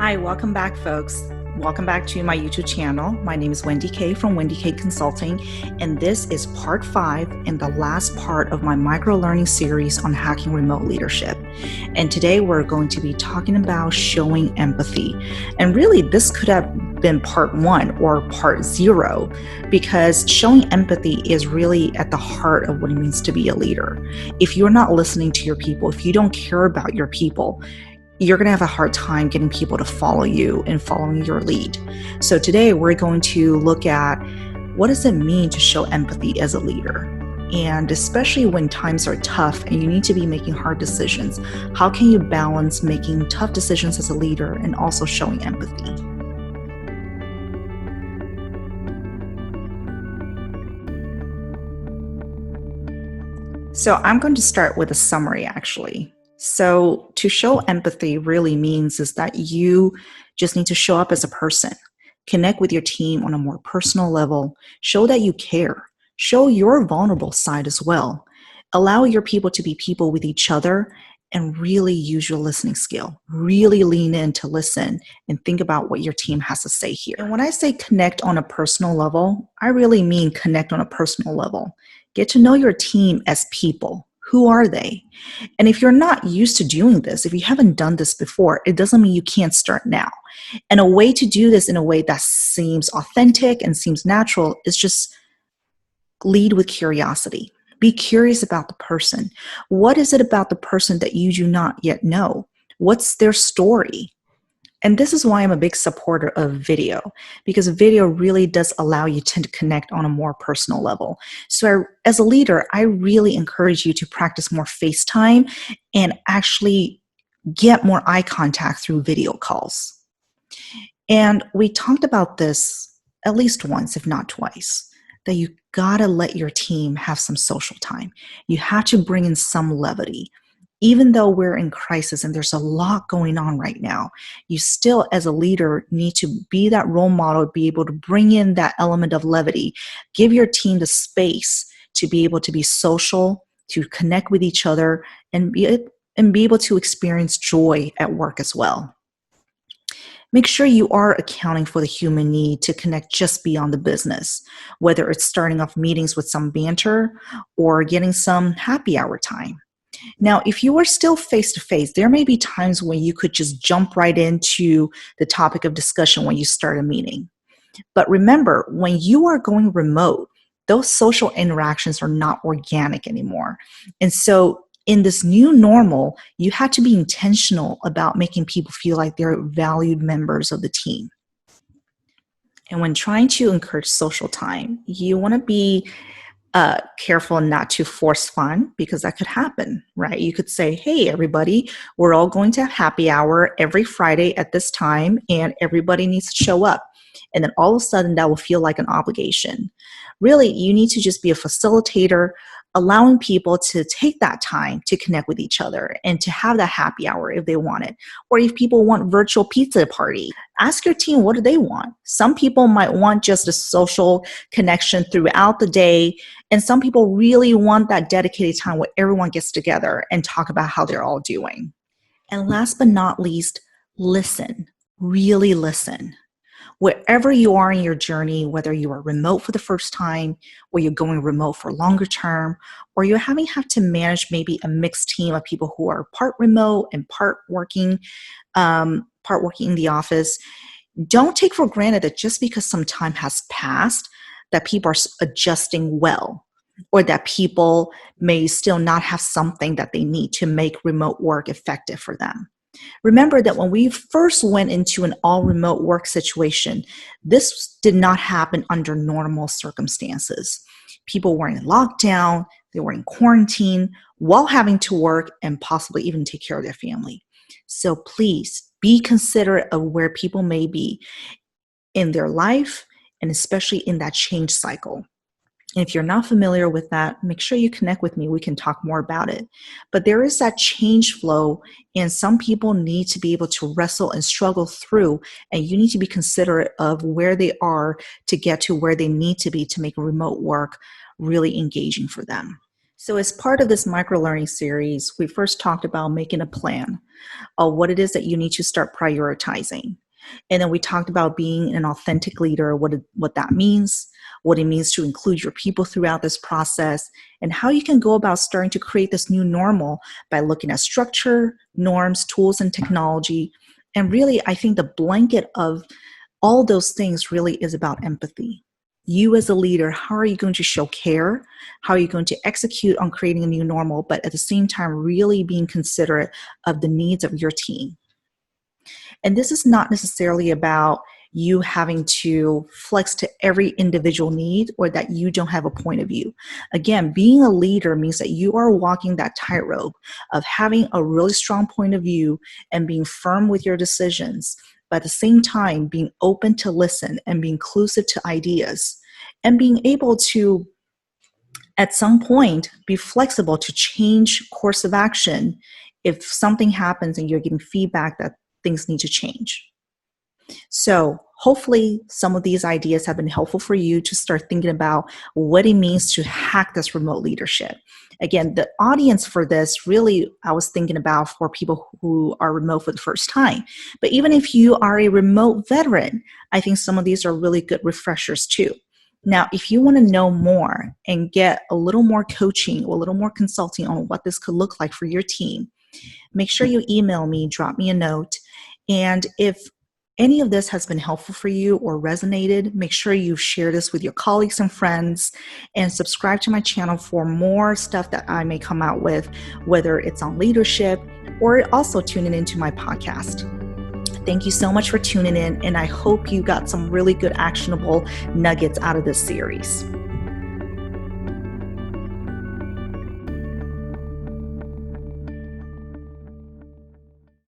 Hi, welcome back, folks. Welcome back to my YouTube channel. My name is Wendy K from Wendy K Consulting, and this is part 5 and the last part of my micro-learning series on hacking remote leadership. And today we're going to be talking about showing empathy. And really, this could have been part 1 or part 0, because showing empathy is really at the heart of what it means to be a leader. If you're not listening to your people, if you don't care about your people, you're going to have a hard time getting people to follow you and following your lead. So today we're going to look at what does it mean to show empathy as a leader? And especially when times are tough and you need to be making hard decisions, how can you balance making tough decisions as a leader and also showing empathy? So I'm going to start with a summary, actually. So to show empathy really means is that you just need to show up as a person, connect with your team on a more personal level, show that you care, show your vulnerable side as well, allow your people to be people with each other, and really use your listening skill. Really lean in to listen and think about what your team has to say here. And when I say connect on a personal level, I really mean connect on a personal level. Get to know your team as people. Who are they? And if you're not used to doing this, if you haven't done this before, it doesn't mean you can't start now. And a way to do this in a way that seems authentic and seems natural is just lead with curiosity. Be curious about the person. What is it about the person that you do not yet know? What's their story? And this is why I'm a big supporter of video, because video really does allow you to connect on a more personal level. So as a leader, I really encourage you to practice more FaceTime and actually get more eye contact through video calls. And we talked about this at least once, if not twice, that you gotta let your team have some social time. You have to bring in some levity. Even though we're in crisis and there's a lot going on right now, you still, as a leader, need to be that role model, be able to bring in that element of levity, give your team the space to be able to be social, to connect with each other, and be able to experience joy at work as well. Make sure you are accounting for the human need to connect just beyond the business, whether it's starting off meetings with some banter or getting some happy hour time. Now, if you are still face-to-face, there may be times when you could just jump right into the topic of discussion when you start a meeting. But remember, when you are going remote, those social interactions are not organic anymore. And so in this new normal, you have to be intentional about making people feel like they're valued members of the team. And when trying to encourage social time, you want to be careful not to force fun, because that could happen, right? You could say, hey, everybody, we're all going to have happy hour every Friday at this time, and everybody needs to show up. And then all of a sudden, that will feel like an obligation. Really, you need to just be a facilitator, allowing people to take that time to connect with each other and to have that happy hour if they want it. Or if people want virtual pizza party, ask your team, what do they want? Some people might want just a social connection throughout the day, and some people really want that dedicated time where everyone gets together and talk about how they're all doing. And last but not least, listen. Really listen. Wherever you are in your journey, whether you are remote for the first time, or you're going remote for longer term, or you have to manage maybe a mixed team of people who are part remote and part working in the office, don't take for granted that just because some time has passed, that people are adjusting well, or that people may still not have something that they need to make remote work effective for them. Remember that when we first went into an all remote work situation, this did not happen under normal circumstances. People were in lockdown, they were in quarantine while having to work and possibly even take care of their family. So please be considerate of where people may be in their life, and especially in that change cycle. And if you're not familiar with that, make sure you connect with me. We can talk more about it. But there is that change flow, and some people need to be able to wrestle and struggle through, and you need to be considerate of where they are to get to where they need to be to make remote work really engaging for them. So, as part of this microlearning series, we first talked about making a plan of what it is that you need to start prioritizing. And then we talked about being an authentic leader, what that means, what it means to include your people throughout this process, and how you can go about starting to create this new normal by looking at structure, norms, tools, and technology. And really, I think the blanket of all those things really is about empathy. You as a leader, how are you going to show care? How are you going to execute on creating a new normal, but at the same time, really being considerate of the needs of your team? And this is not necessarily about you having to flex to every individual need or that you don't have a point of view. Again, being a leader means that you are walking that tightrope of having a really strong point of view and being firm with your decisions, but at the same time, being open to listen and be inclusive to ideas and being able to, at some point, be flexible to change course of action if something happens and you're getting feedback that things need to change. So hopefully some of these ideas have been helpful for you to start thinking about what it means to hack this remote leadership. Again, the audience for this really, I was thinking about for people who are remote for the first time. But even if you are a remote veteran, I think some of these are really good refreshers too. Now, if you want to know more and get a little more coaching or a little more consulting on what this could look like for your team, make sure you email me, drop me a note. And if any of this has been helpful for you or resonated, make sure you share this with your colleagues and friends and subscribe to my channel for more stuff that I may come out with, whether it's on leadership or also tuning into my podcast. Thank you so much for tuning in, and I hope you got some really good actionable nuggets out of this series.